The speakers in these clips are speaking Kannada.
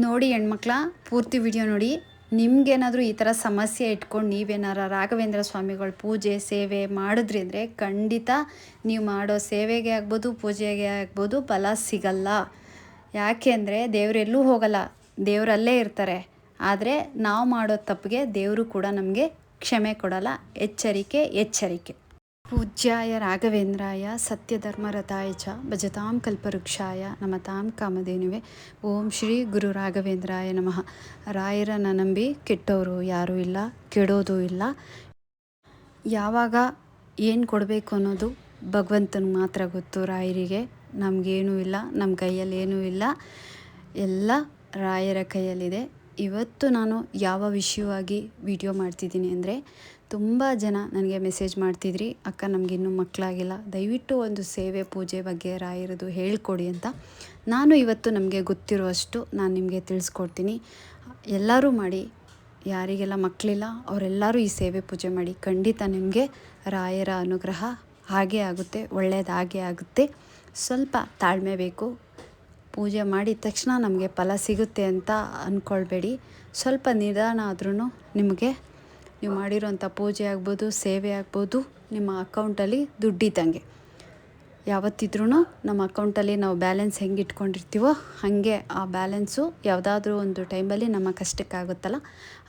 ನೋಡಿ ಹೆಣ್ಮಕ್ಳ, ಪೂರ್ತಿ ವಿಡಿಯೋ ನೋಡಿ. ನಿಮ್ಗೇನಾದರೂ ಈ ಥರ ಸಮಸ್ಯೆ ಇಟ್ಕೊಂಡು ನೀವೇನಾರ ರಾಘವೇಂದ್ರ ಸ್ವಾಮಿಗಳ ಪೂಜೆ ಸೇವೆ ಮಾಡಿದ್ರಿ ಅಂದರೆ ಖಂಡಿತ ನೀವು ಮಾಡೋ ಸೇವೆಗೆ ಆಗ್ಬೋದು, ಪೂಜೆಗೆ ಆಗ್ಬೋದು, ಫಲ ಸಿಗಲ್ಲ. ಯಾಕೆ ಅಂದರೆ ದೇವರೆಲ್ಲೂ ಹೋಗಲ್ಲ, ದೇವರಲ್ಲೇ ಇರ್ತಾರೆ. ಆದರೆ ನಾವು ಮಾಡೋ ತಪ್ಪಿಗೆ ದೇವರು ಕೂಡ ನಮಗೆ ಕ್ಷಮೆ ಕೊಡಲ್ಲ. ಎಚ್ಚರಿಕೆ ಎಚ್ಚರಿಕೆ. ಪೂಜ್ಯಾಯ ರಾಘವೇಂದ್ರಾಯ ಸತ್ಯಧರ್ಮರತಾಯ ಚ ಭಜತಾಂ ಕಲ್ಪವೃಕ್ಷಾಯ ನಮತಾಂ ಕಾಮಧೇನುವೆ. ಓಂ ಶ್ರೀ ಗುರು ರಾಘವೇಂದ್ರಾಯ ನಮಃ. ರಾಯರನ್ನ ನಂಬಿ ಕೆಟ್ಟವರು ಯಾರೂ ಇಲ್ಲ, ಕೆಡೋದು ಇಲ್ಲ. ಯಾವಾಗ ಏನು ಕೊಡಬೇಕು ಅನ್ನೋದು ಭಗವಂತನಿಗೆ ಮಾತ್ರ ಗೊತ್ತು. ರಾಯರಿಗೆ ನಮಗೇನೂ ಇಲ್ಲ, ನಮ್ಮ ಕೈಯಲ್ಲಿ ಏನೂ ಇಲ್ಲ, ಎಲ್ಲ ರಾಯರ ಕೈಯಲ್ಲಿದೆ. ಇವತ್ತು ನಾನು ಯಾವ ವಿಷಯವಾಗಿ ವಿಡಿಯೋ ಮಾಡ್ತಿದ್ದೀನಿ ಅಂದರೆ, ತುಂಬ ಜನ ನನಗೆ ಮೆಸೇಜ್ ಮಾಡ್ತಿದ್ರಿ, ಅಕ್ಕ ನಮಗಿನ್ನೂ ಮಕ್ಕಳಾಗಿಲ್ಲ, ದಯವಿಟ್ಟು ಒಂದು ಸೇವೆ ಪೂಜೆ ಬಗ್ಗೆ ರಾಯರದು ಹೇಳ್ಕೊಡಿ ಅಂತ. ನಾನು ಇವತ್ತು ನಮಗೆ ಗೊತ್ತಿರುವಷ್ಟು ನಾನು ನಿಮಗೆ ತಿಳಿಸ್ಕೊಡ್ತೀನಿ. ಎಲ್ಲರೂ ಮಾಡಿ. ಯಾರಿಗೆಲ್ಲ ಮಕ್ಕಳಿಲ್ಲ ಅವರೆಲ್ಲರೂ ಈ ಸೇವೆ ಪೂಜೆ ಮಾಡಿ. ಖಂಡಿತ ನಿಮಗೆ ರಾಯರ ಅನುಗ್ರಹ ಹಾಗೇ ಆಗುತ್ತೆ, ಒಳ್ಳೆಯದಾಗೇ ಆಗುತ್ತೆ. ಸ್ವಲ್ಪ ತಾಳ್ಮೆ ಬೇಕು. ಪೂಜೆ ಮಾಡಿದ ತಕ್ಷಣ ನಮಗೆ ಫಲ ಸಿಗುತ್ತೆ ಅಂತ ಅಂದ್ಕೊಳ್ಬೇಡಿ. ಸ್ವಲ್ಪ ನಿಧಾನ ಆದ್ರೂ ನಿಮಗೆ ನೀವು ಮಾಡಿರೋಂಥ ಪೂಜೆ ಆಗ್ಬೋದು, ಸೇವೆ ಆಗ್ಬೋದು, ನಿಮ್ಮ ಅಕೌಂಟಲ್ಲಿ ದುಡ್ಡಿದ್ದಂಗೆ. ಯಾವತ್ತಿದ್ರೂ ನಮ್ಮ ಅಕೌಂಟಲ್ಲಿ ನಾವು ಬ್ಯಾಲೆನ್ಸ್ ಹೆಂಗೆ ಇಟ್ಕೊಂಡಿರ್ತೀವೋ ಹಾಗೆ ಆ ಬ್ಯಾಲೆನ್ಸು ಯಾವುದಾದ್ರೂ ಒಂದು ಟೈಮಲ್ಲಿ ನಮ್ಮ ಕಷ್ಟಕ್ಕಾಗುತ್ತಲ್ಲ,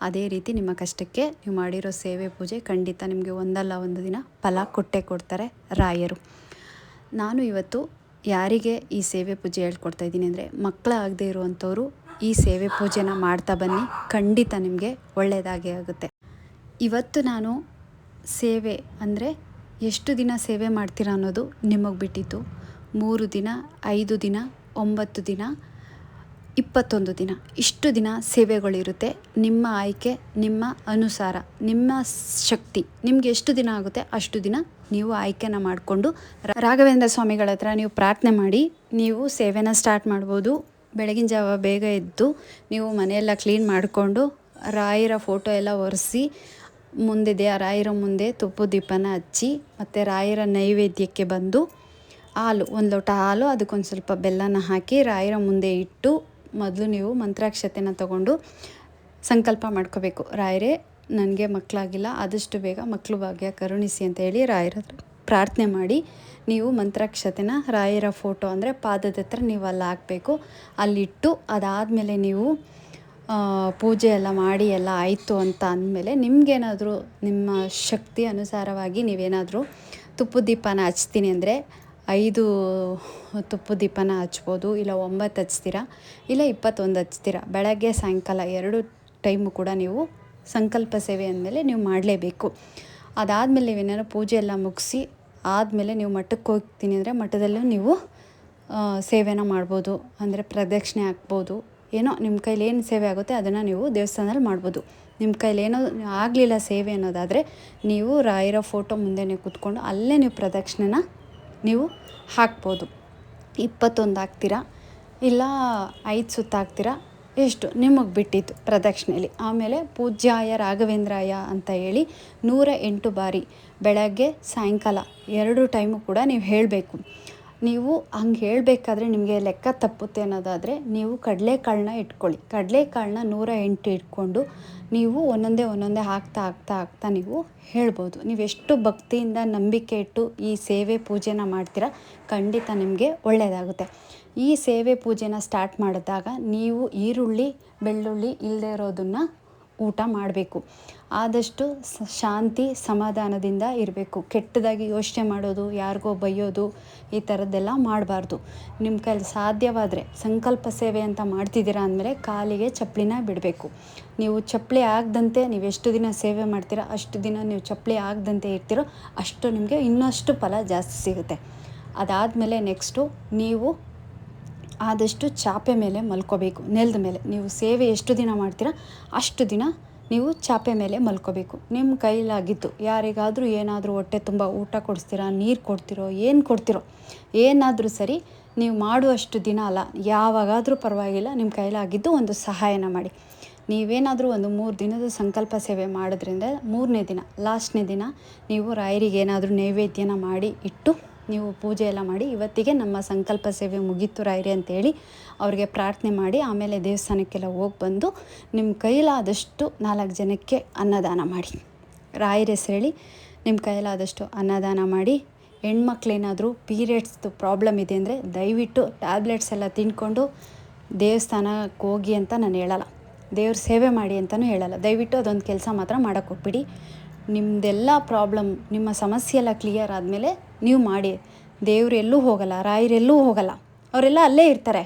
ಅದೇ ರೀತಿ ನಿಮ್ಮ ಕಷ್ಟಕ್ಕೆ ನೀವು ಮಾಡಿರೋ ಸೇವೆ ಪೂಜೆ ಖಂಡಿತ ನಿಮಗೆ ಒಂದಲ್ಲ ಒಂದು ದಿನ ಫಲ ಕೊಟ್ಟೇ ಕೊಡ್ತಾರೆ ರಾಯರು. ನಾನು ಇವತ್ತು ಯಾರಿಗೆ ಈ ಸೇವೆ ಪೂಜೆ ಹೇಳ್ಕೊಡ್ತಾಯಿದ್ದೀನಿ ಅಂದರೆ, ಮಕ್ಕಳಾಗದೇ ಇರುವಂಥವ್ರು ಈ ಸೇವೆ ಪೂಜೆನ ಮಾಡ್ತಾ ಬನ್ನಿ. ಖಂಡಿತ ನಿಮಗೆ ಒಳ್ಳೆಯದಾಗೇ ಆಗುತ್ತೆ. ಇವತ್ತು ನಾನು ಸೇವೆ ಅಂದರೆ ಎಷ್ಟು ದಿನ ಸೇವೆ ಮಾಡ್ತೀರಾ ಅನ್ನೋದು ನಿಮಗೆ ಬಿಟ್ಟಿದ್ದು. 3 ದಿನ, 5 ದಿನ, 9 ದಿನ, 21 ದಿನ, ಇಷ್ಟು ದಿನ ಸೇವೆಗಳಿರುತ್ತೆ. ನಿಮ್ಮ ಆಯ್ಕೆ, ನಿಮ್ಮ ಅನುಸಾರ, ನಿಮ್ಮ ಶಕ್ತಿ, ನಿಮಗೆ ಎಷ್ಟು ದಿನ ಆಗುತ್ತೆ ಅಷ್ಟು ದಿನ ನೀವು ಆಯ್ಕೆನ ಮಾಡಿಕೊಂಡು ರಾಘವೇಂದ್ರ ಸ್ವಾಮಿಗಳ ಹತ್ರ ನೀವು ಪ್ರಾರ್ಥನೆ ಮಾಡಿ ನೀವು ಸೇವೆನ ಸ್ಟಾರ್ಟ್ ಮಾಡ್ಬೋದು. ಬೆಳಗಿನ ಜಾವ ಬೇಗ ಎದ್ದು ನೀವು ಮನೆಯೆಲ್ಲ ಕ್ಲೀನ್ ಮಾಡಿಕೊಂಡು ರಾಯರ ಫೋಟೋ ಎಲ್ಲ ಒರೆಸಿ ಮುಂದೆ ಆ ರಾಯರ ಮುಂದೆ ತುಪ್ಪದ ದೀಪನ ಹಚ್ಚಿ, ಮತ್ತು ರಾಯರ ನೈವೇದ್ಯಕ್ಕೆ ಬಂದು ಹಾಲು, 1 ಲೋಟ ಹಾಲು, ಅದಕ್ಕೊಂದು ಸ್ವಲ್ಪ ಬೆಲ್ಲನ ಹಾಕಿ ರಾಯರ ಮುಂದೆ ಇಟ್ಟು ಮೊದಲು ನೀವು ಮಂತ್ರಾಕ್ಷತೆನ ತಗೊಂಡು ಸಂಕಲ್ಪ ಮಾಡ್ಕೋಬೇಕು. ರಾಯರೇ, ನನಗೆ ಮಕ್ಕಳಾಗಿಲ್ಲ, ಆದಷ್ಟು ಬೇಗ ಮಕ್ಕಳು ಭಾಗ್ಯ ಕರುಣಿಸಿ ಅಂತ ಹೇಳಿ ರಾಯರ ಪ್ರಾರ್ಥನೆ ಮಾಡಿ ನೀವು ಮಂತ್ರಾಕ್ಷತೆನ ರಾಯರ ಫೋಟೋ ಅಂದರೆ ಪಾದದ ಹತ್ರ ನೀವು ಅಲ್ಲಿ ಹಾಕಬೇಕು. ಅಲ್ಲಿಟ್ಟು ಅದಾದಮೇಲೆ ನೀವು ಪೂಜೆ ಎಲ್ಲ ಮಾಡಿ ಎಲ್ಲ ಆಯಿತು ಅಂತ ಅಂದಮೇಲೆ ನಿಮಗೇನಾದರೂ ನಿಮ್ಮ ಶಕ್ತಿ ಅನುಸಾರವಾಗಿ ನೀವೇನಾದರೂ ತುಪ್ಪದ ದೀಪನ ಹಚ್ತೀನಿ ಅಂದರೆ 5 ತುಪ್ಪದ ದೀಪನ ಹಚ್ಬೋದು, ಇಲ್ಲ 9 ಹಚ್ತೀರಾ, ಇಲ್ಲ 21 ಹಚ್ತೀರಾ. ಬೆಳಗ್ಗೆ ಸಾಯಂಕಾಲ 2 ಟೈಮು ಕೂಡ ನೀವು ಸಂಕಲ್ಪ ಸೇವೆ ಅಂದಮೇಲೆ ನೀವು ಮಾಡಲೇಬೇಕು. ಅದಾದಮೇಲೆ ನೀವೇನಾದ್ರು ಪೂಜೆ ಎಲ್ಲ ಮುಗಿಸಿ ಆದಮೇಲೆ ನೀವು ಮಠಕ್ಕೆ ಹೋಗ್ತೀನಿ ಅಂದರೆ ಮಠದಲ್ಲೂ ನೀವು ಸೇವೆನ ಮಾಡ್ಬೋದು. ಅಂದರೆ ಪ್ರದಕ್ಷಿಣೆ ಹಾಕ್ಬೋದು. ಏನೋ ನಿಮ್ಮ ಕೈಲಿ ಏನು ಸೇವೆ ಆಗುತ್ತೆ ಅದನ್ನು ನೀವು ದೇವಸ್ಥಾನದಲ್ಲಿ ಮಾಡ್ಬೋದು. ನಿಮ್ಮ ಕೈಲಿ ಏನೋ ಆಗಲಿಲ್ಲ ಸೇವೆ ಅನ್ನೋದಾದರೆ ನೀವು ರಾಯರ ಫೋಟೋ ಮುಂದೆನೇ ಕೂತ್ಕೊಂಡು ಅಲ್ಲೇ ನೀವು ಪ್ರದಕ್ಷಿಣೆನ ನೀವು ಹಾಕ್ಬೋದು. 21 ಹಾಕ್ತೀರಾ, ಇಲ್ಲ 5 ಸುತ್ತ ಹಾಕ್ತೀರಾ, ಎಷ್ಟು ನಿಮಗೆ ಬಿಟ್ಟಿತ್ತು ಪ್ರದಕ್ಷಿಣೆಯಲ್ಲಿ. ಆಮೇಲೆ ಪೂಜ್ಯಾಯ ರಾಘವೇಂದ್ರಾಯ ಅಂತ ಹೇಳಿ 108 ಬಾರಿ ಬೆಳಗ್ಗೆ ಸಾಯಂಕಾಲ 2 ಟೈಮು ಕೂಡ ನೀವು ಹೇಳಬೇಕು. ನೀವು ಹಂಗೆ ಹೇಳಬೇಕಾದ್ರೆ ನಿಮಗೆ ಲೆಕ್ಕ ತಪ್ಪುತ್ತೆ ಅನ್ನೋದಾದರೆ ನೀವು ಕಡಲೆಕಾಳನ್ನ ಇಟ್ಕೊಳ್ಳಿ. ಕಡಲೆಕಾಳನ್ನ 108 ಇಟ್ಕೊಂಡು ನೀವು ಒಂದೊಂದೇ ಹಾಕ್ತಾ ನೀವು ಹೇಳ್ಬೋದು. ನೀವೆಷ್ಟು ಭಕ್ತಿಯಿಂದ ನಂಬಿಕೆ ಇಟ್ಟು ಈ ಸೇವೆ ಪೂಜೆನ ಮಾಡ್ತೀರಾ ಖಂಡಿತ ನಿಮಗೆ ಒಳ್ಳೆಯದಾಗುತ್ತೆ. ಈ ಸೇವೆ ಪೂಜೆನ ಸ್ಟಾರ್ಟ್ ಮಾಡಿದಾಗ ನೀವು ಈರುಳ್ಳಿ, ಬೆಳ್ಳುಳ್ಳಿ ಇಲ್ಲದೆ ಇರೋದನ್ನು ಊಟ ಮಾಡಬೇಕು. ಆದಷ್ಟು ಶಾಂತಿ ಸಮಾಧಾನದಿಂದ ಇರಬೇಕು. ಕೆಟ್ಟದಾಗಿ ಯೋಚನೆ ಮಾಡೋದು, ಯಾರಿಗೋ ಬೈಯೋದು, ಈ ಥರದ್ದೆಲ್ಲ ಮಾಡಬಾರ್ದು. ನಿಮ್ಮ ಕೈಲಿ ಸಾಧ್ಯವಾದರೆ ಸಂಕಲ್ಪ ಸೇವೆ ಅಂತ ಮಾಡ್ತಿದ್ದೀರಾ ಅಂದಮೇಲೆ ಕಾಲಿಗೆ ಚಪ್ಪಲಿನ ಬಿಡಬೇಕು. ನೀವು ಚಪ್ಪಲಿ ಆಗದಂತೆ ನೀವು ಎಷ್ಟು ದಿನ ಸೇವೆ ಮಾಡ್ತೀರಾ ಅಷ್ಟು ದಿನ ನೀವು ಚಪ್ಪಲಿ ಆಗದಂತೆ ಇರ್ತೀರೋ ಅಷ್ಟು ನಿಮಗೆ ಇನ್ನಷ್ಟು ಫಲ ಜಾಸ್ತಿ ಸಿಗುತ್ತೆ. ಅದಾದಮೇಲೆ ನೆಕ್ಸ್ಟು ನೀವು ಆದಷ್ಟು ಚಾಪೆ ಮೇಲೆ ಮಲ್ಕೋಬೇಕು. ನೆಲದ ಮೇಲೆ ನೀವು ಸೇವೆ ಎಷ್ಟು ದಿನ ಮಾಡ್ತೀರಾ ಅಷ್ಟು ದಿನ ನೀವು ಚಾಪೆ ಮೇಲೆ ಮಲ್ಕೋಬೇಕು. ನಿಮ್ಮ ಕೈಲಾಗಿತ್ತು ಯಾರಿಗಾದರೂ ಏನಾದರೂ ಹೊಟ್ಟೆ ತುಂಬ ಊಟ ಕೊಡಿಸ್ತೀರಾ, ನೀರು ಕೊಡ್ತಿರೋ, ಏನು ಕೊಡ್ತಿರೋ, ಏನಾದರೂ ಸರಿ, ನೀವು ಮಾಡುವಷ್ಟು ದಿನ ಅಲ್ಲ, ಯಾವಾಗಾದರೂ ಪರವಾಗಿಲ್ಲ, ನಿಮ್ಮ ಕೈಲಾಗಿದ್ದು ಒಂದು ಸಹಾಯನ ಮಾಡಿ. ನೀವೇನಾದರೂ ಒಂದು 3 ದಿನದ ಸಂಕಲ್ಪ ಸೇವೆ ಮಾಡೋದ್ರಿಂದ 3ನೇ ದಿನ ಲಾಸ್ಟ್ನೇ ದಿನ ನೀವು ರಾಯರಿಗೆ ಏನಾದರೂ ನೈವೇದ್ಯನ ಮಾಡಿ ಇಟ್ಟು ನೀವು ಪೂಜೆ ಎಲ್ಲ ಮಾಡಿ ಇವತ್ತಿಗೆ ನಮ್ಮ ಸಂಕಲ್ಪ ಸೇವೆ ಮುಗೀತು ರಾಯರೇ ಅಂತೇಳಿ ಅವ್ರಿಗೆ ಪ್ರಾರ್ಥನೆ ಮಾಡಿ ಆಮೇಲೆ ದೇವಸ್ಥಾನಕ್ಕೆಲ್ಲ ಹೋಗಿ ಬಂದು ನಿಮ್ಮ ಕೈಲಾದಷ್ಟು 4 ಜನಕ್ಕೆ ಅನ್ನದಾನ ಮಾಡಿ. ರಾಯರ ಹೆಸರು ಹೇಳಿ ನಿಮ್ಮ ಕೈಲಾದಷ್ಟು ಅನ್ನದಾನ ಮಾಡಿ. ಹೆಣ್ಮಕ್ಳೇನಾದರೂ ಪೀರಿಯಡ್ಸ್ದು ಪ್ರಾಬ್ಲಮ್ ಇದೆ ಅಂದರೆ ದಯವಿಟ್ಟು ಟ್ಯಾಬ್ಲೆಟ್ಸ್ ಎಲ್ಲ ತಿಂದ್ಕೊಂಡು ದೇವಸ್ಥಾನಕ್ಕೆ ಹೋಗಿ ಅಂತ ನಾನು ಹೇಳಲ್ಲ, ದೇವ್ರ ಸೇವೆ ಮಾಡಿ ಅಂತಲೂ ಹೇಳಲ್ಲ. ದಯವಿಟ್ಟು ಅದೊಂದು ಕೆಲಸ ಮಾತ್ರ ಮಾಡೋಕ್ಕೆ ಹೋಗ್ಬಿಡಿ. ನಿಮ್ಮದೆಲ್ಲ ಪ್ರಾಬ್ಲಮ್, ನಿಮ್ಮ ಸಮಸ್ಯೆ ಎಲ್ಲ ಕ್ಲಿಯರ್ ಆದಮೇಲೆ ನೀವು ಮಾಡಿ. ದೇವ್ರು ಎಲ್ಲೂ ಹೋಗಲ್ಲ, ರಾಯರೆಲ್ಲೂ ಹೋಗಲ್ಲ, ಅವರೆಲ್ಲ ಅಲ್ಲೇ ಇರ್ತಾರೆ.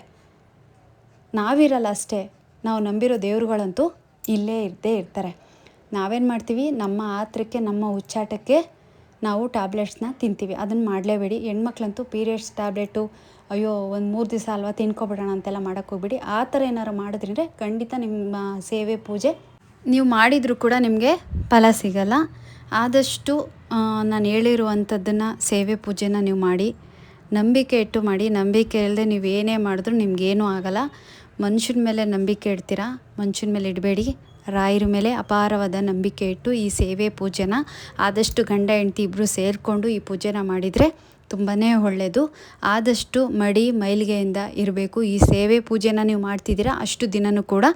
ನಾವಿರಲ್ಲ ಅಷ್ಟೇ. ನಾವು ನಂಬಿರೋ ದೇವ್ರುಗಳಂತೂ ಇಲ್ಲೇ ಇದ್ದೇ ಇರ್ತಾರೆ. ನಾವೇನು ಮಾಡ್ತೀವಿ, ನಮ್ಮ ಆತ್ರಕ್ಕೆ ನಮ್ಮ ಹುಚ್ಚಾಟಕ್ಕೆ ನಾವು ಟ್ಯಾಬ್ಲೆಟ್ಸ್ನ ತಿಂತೀವಿ. ಅದನ್ನು ಮಾಡಲೇಬೇಡಿ. ಹೆಣ್ಮಕ್ಳಂತೂ ಪೀರಿಯಡ್ಸ್ ಟ್ಯಾಬ್ಲೆಟು ಅಯ್ಯೋ ಒಂದು 3 ದಿವಸ ಅಲ್ವಾ ತಿನ್ಕೊಬಿಡೋಣ ಅಂತೆಲ್ಲ ಮಾಡೋಕ್ಕೆ ಹೋಗ್ಬಿಡಿ. ಆ ಥರ ಏನಾರು ಮಾಡಿದ್ರೆ ಖಂಡಿತ ನಿಮ್ಮ ಸೇವೆ ಪೂಜೆ ನೀವು ಮಾಡಿದರೂ ಕೂಡ ನಿಮಗೆ ಫಲ ಸಿಗಲ್ಲ. ಆದಷ್ಟು ನಾನು ಹೇಳಿರುವಂಥದ್ದನ್ನು ಸೇವೆ ಪೂಜೆನ ನೀವು ಮಾಡಿ, ನಂಬಿಕೆ ಇಟ್ಟು ಮಾಡಿ. ನಂಬಿಕೆ ಇಲ್ಲದೆ ನೀವು ಏನೇ ಮಾಡಿದ್ರೂ ನಿಮಗೇನೂ ಆಗಲ್ಲ. ಮನುಷ್ಯನ ಮೇಲೆ ನಂಬಿಕೆ ಇಡ್ತೀರಾ, ಮನುಷ್ಯನ ಮೇಲೆ ಇಡಬೇಡಿ. ರಾಯರ ಮೇಲೆ ಅಪಾರವಾದ ನಂಬಿಕೆ ಇಟ್ಟು ಈ ಸೇವೆ ಪೂಜೆನ ಆದಷ್ಟು ಗಂಡ ಹೆಂಡತಿ ಇಬ್ಬರು ಸೇರಿಕೊಂಡು ಈ ಪೂಜೆನ ಮಾಡಿದರೆ ತುಂಬಾ ಒಳ್ಳೆಯದು. ಆದಷ್ಟು ಮಡಿ ಮೈಲಿಗೆಯಿಂದ ಇರಬೇಕು. ಈ ಸೇವೆ ಪೂಜೆನ ನೀವು ಮಾಡ್ತಿದ್ದೀರಾ ಅಷ್ಟು ದಿನವೂ ಕೂಡ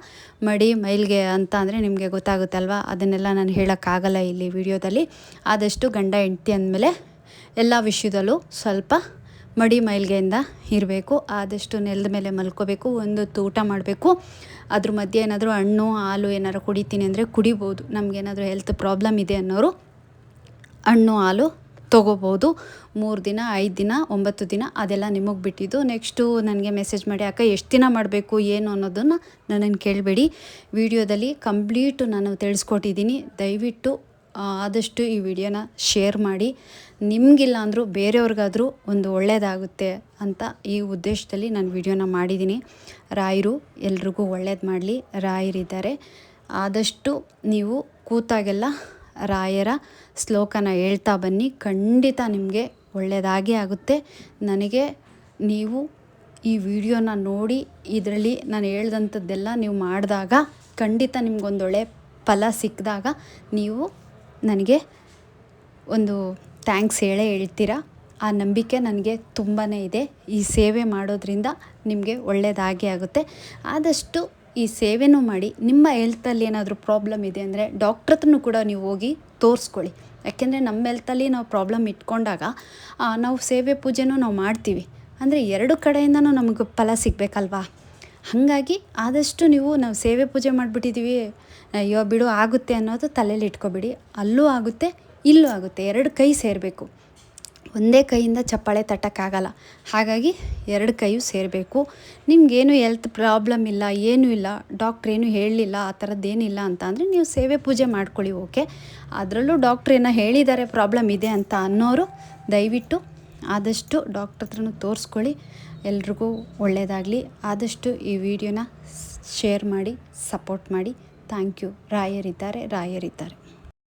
ಮಡಿ ಮೈಲಿಗೆ ಅಂತ ಅಂದರೆ ನಿಮಗೆ ಗೊತ್ತಾಗುತ್ತಲ್ವ, ಅದನ್ನೆಲ್ಲ ನಾನು ಹೇಳೋಕ್ಕಾಗಲ್ಲ ಇಲ್ಲಿ ವಿಡಿಯೋದಲ್ಲಿ. ಆದಷ್ಟು ಗಂಡ ಹೆಂಡತಿ ಅಂದಮೇಲೆ ಎಲ್ಲ ವಿಷಯದಲ್ಲೂ ಸ್ವಲ್ಪ ಮಡಿ ಮೈಲಿಗೆಯಿಂದ ಇರಬೇಕು. ಆದಷ್ಟು ನೆಲದ ಮೇಲೆ ಮಲ್ಕೋಬೇಕು, ಒಂದು ಊಟ ಮಾಡಬೇಕು. ಅದ್ರ ಮಧ್ಯೆ ಏನಾದರೂ ಹಣ್ಣು ಹಾಲು ಏನಾದ್ರು ಕುಡಿತೀನಿ ಅಂದರೆ ಕುಡಿಬೋದು. ನಮಗೇನಾದರೂ ಹೆಲ್ತ್ ಪ್ರಾಬ್ಲಮ್ ಇದೆ ಅನ್ನೋರು ಹಣ್ಣು ಹಾಲು ತೊಗೋಬೋದು. 3 ದಿನ 5 ದಿನ 9 ದಿನ ಅದೆಲ್ಲ ನಿಮಗೆ ಬಿಟ್ಟಿದ್ದು. ನೆಕ್ಸ್ಟು ನನಗೆ ಮೆಸೇಜ್ ಮಾಡಿ ಅಕ್ಕ ಎಷ್ಟು ದಿನ ಮಾಡಬೇಕು ಏನು ಅನ್ನೋದನ್ನು ನನ್ನನ್ನು ಕೇಳಬೇಡಿ. ವಿಡಿಯೋದಲ್ಲಿ ಕಂಪ್ಲೀಟು ನಾನು ತಿಳಿಸ್ಕೊಟ್ಟಿದ್ದೀನಿ. ದಯವಿಟ್ಟು ಆದಷ್ಟು ಈ ವಿಡಿಯೋನ ಶೇರ್ ಮಾಡಿ. ನಿಮಗಿಲ್ಲ ಅಂದರೂ ಬೇರೆಯವ್ರಿಗಾದರೂ ಒಂದು ಒಳ್ಳೆಯದಾಗುತ್ತೆ ಅಂತ ಈ ಉದ್ದೇಶದಲ್ಲಿ ನಾನು ವಿಡಿಯೋನ ಮಾಡಿದ್ದೀನಿ. ರಾಯರು ಎಲ್ರಿಗೂ ಒಳ್ಳೇದು ಮಾಡಲಿ. ರಾಯರಿದ್ದಾರೆ. ಆದಷ್ಟು ನೀವು ಕೂತಾಗೆಲ್ಲ ರಾಯರ ಶ್ಲೋಕನ ಹೇಳ್ತಾ ಬನ್ನಿ. ಖಂಡಿತ ನಿಮಗೆ ಒಳ್ಳೆಯದಾಗೇ ಆಗುತ್ತೆ. ನನಗೆ ನೀವು ಈ ವಿಡಿಯೋನ ನೋಡಿ ಇದರಲ್ಲಿ ನಾನು ಹೇಳ್ದಂಥದ್ದೆಲ್ಲ ನೀವು ಮಾಡಿದಾಗ ಖಂಡಿತ ನಿಮಗೊಂದೊಳ್ಳೆ ಫಲ ಸಿಕ್ಕಿದಾಗ ನೀವು ನನಗೆ ಒಂದು ಥ್ಯಾಂಕ್ಸ್ ಹೇಳ್ತೀರಾ. ಆ ನಂಬಿಕೆ ನನಗೆ ತುಂಬಾ ಇದೆ. ಈ ಸೇವೆ ಮಾಡೋದ್ರಿಂದ ನಿಮಗೆ ಒಳ್ಳೆಯದಾಗೇ ಆಗುತ್ತೆ. ಆದಷ್ಟು ಈ ಸೇವೆನೂ ಮಾಡಿ. ನಿಮ್ಮ ಹೆಲ್ತಲ್ಲಿ ಏನಾದರೂ ಪ್ರಾಬ್ಲಮ್ ಇದೆ ಅಂದರೆ ಡಾಕ್ಟ್ರ್ ಹತ್ರನೂ ಕೂಡ ನೀವು ಹೋಗಿ ತೋರಿಸ್ಕೊಳ್ಳಿ. ಯಾಕೆಂದರೆ ನಮ್ಮ ಹೆಲ್ತಲ್ಲಿ ನಾವು ಪ್ರಾಬ್ಲಮ್ ಇಟ್ಕೊಂಡಾಗ ನಾವು ಸೇವೆ ಪೂಜೆನೂ ನಾವು ಮಾಡ್ತೀವಿ ಅಂದರೆ 2 ಕಡೆಯಿಂದನೂ ನಮಗೆ ಫಲ ಸಿಗಬೇಕಲ್ವಾ. ಹಾಗಾಗಿ ಆದಷ್ಟು ನಾವು ಸೇವೆ ಪೂಜೆ ಮಾಡಿಬಿಟ್ಟಿದ್ದೀವಿ, ಅಯ್ಯೋ ಬಿಡು ಆಗುತ್ತೆ ಅನ್ನೋದು ತಲೆಯಲ್ಲಿ ಇಟ್ಕೊಬಿಡಿ. ಅಲ್ಲೂ ಆಗುತ್ತೆ, ಇಲ್ಲೂ ಆಗುತ್ತೆ. 2 ಕೈ ಸೇರಬೇಕು. ಒಂದೇ ಕೈಯಿಂದ ಚಪ್ಪಾಳೆ ತಟ್ಟೋಕ್ಕಾಗಲ್ಲ. ಹಾಗಾಗಿ 2 ಕೈಯೂ ಸೇರಬೇಕು. ನಿಮಗೇನು ಹೆಲ್ತ್ ಪ್ರಾಬ್ಲಮ್ ಇಲ್ಲ, ಏನೂ ಇಲ್ಲ, ಡಾಕ್ಟ್ರ್ ಏನೂ ಹೇಳಲಿಲ್ಲ, ಆ ಥರದ್ದೇನಿಲ್ಲ ಅಂತ ಅಂದರೆ ನೀವು ಸೇವೆ ಪೂಜೆ ಮಾಡ್ಕೊಳ್ಳಿ. ಓಕೆ, ಅದರಲ್ಲೂ ಡಾಕ್ಟ್ರ್ ಏನೋ ಹೇಳಿದ್ದಾರೆ ಪ್ರಾಬ್ಲಮ್ ಇದೆ ಅಂತ ಅನ್ನೋರು ದಯವಿಟ್ಟು ಆದಷ್ಟು ಡಾಕ್ಟ್ರ್ ಹತ್ರನೂ ತೋರಿಸ್ಕೊಳ್ಳಿ. ಎಲ್ರಿಗೂ ಒಳ್ಳೆಯದಾಗಲಿ. ಆದಷ್ಟು ಈ ವಿಡಿಯೋನ ಶೇರ್ ಮಾಡಿ, ಸಪೋರ್ಟ್ ಮಾಡಿ. Thank you. ರಾಯರಿದ್ದಾರೆ.